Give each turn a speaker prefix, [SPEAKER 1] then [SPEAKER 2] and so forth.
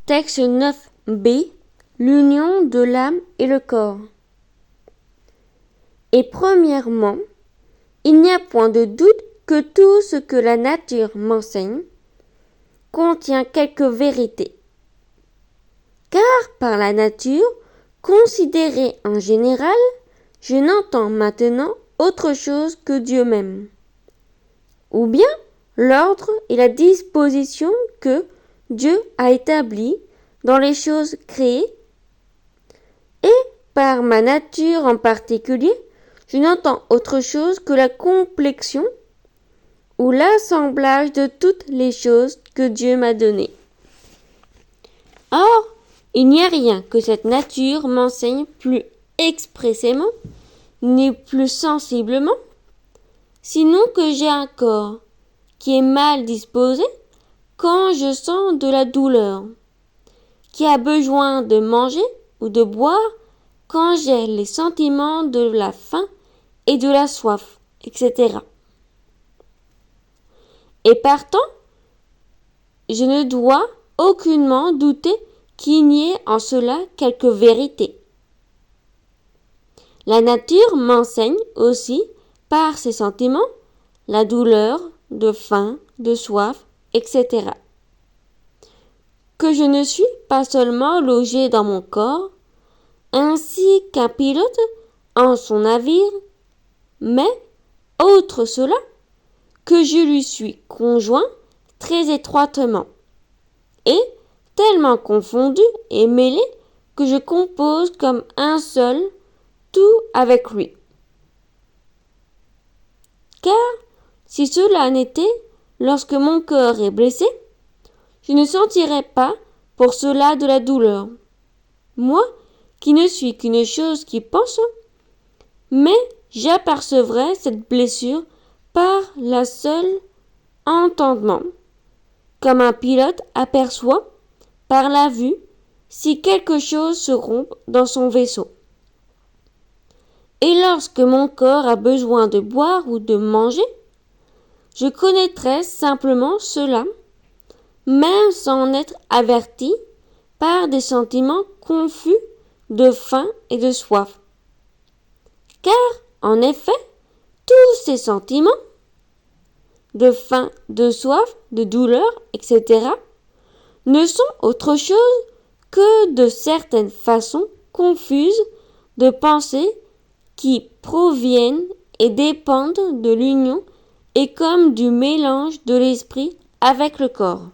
[SPEAKER 1] Texte 9b. L'union de l'âme et le corps. Et premièrement, il n'y a point de doute que tout ce que la nature m'enseigne contient quelque vérité. Car par la nature, considérée en général, je n'entends maintenant autre chose que Dieu même, ou bien l'ordre et la disposition que Dieu a établis dans les choses créées, et par ma nature en particulier, je n'entends autre chose que la complexion ou l'assemblage de toutes les choses que Dieu m'a données. Or, il n'y a rien que cette nature m'enseigne plus expressément, ni plus sensiblement, sinon que j'ai un corps qui est mal disposé quand je sens de la douleur, qui a besoin de manger ou de boire quand j'ai les sentiments de la faim et de la soif, etc. Et partant, je ne dois aucunement douter qu'il n'y ait en cela quelque vérité. La nature m'enseigne aussi, par ses sentiments, la douleur, de faim, de soif, etc. Que je ne suis pas seulement logé dans mon corps, ainsi qu'un pilote en son navire, mais, outre cela, que je lui suis conjoint très étroitement, et tellement confondu et mêlé que je compose comme un seul tout avec lui. Car, si cela n'était, lorsque mon cœur est blessé, je ne sentirais pas pour cela de la douleur. Moi, qui ne suis qu'une chose qui pense, mais j'apercevrais cette blessure par la seule entendement, comme un pilote aperçoit par la vue si quelque chose se rompt dans son vaisseau. Et lorsque mon corps a besoin de boire ou de manger, je connaîtrai simplement cela, même sans en être averti par des sentiments confus de faim et de soif. Car, en effet, tous ces sentiments, de faim, de soif, de douleur, etc., ne sont autre chose que de certaines façons confuses de pensées qui proviennent et dépendent de l'union et comme du mélange de l'esprit avec le corps.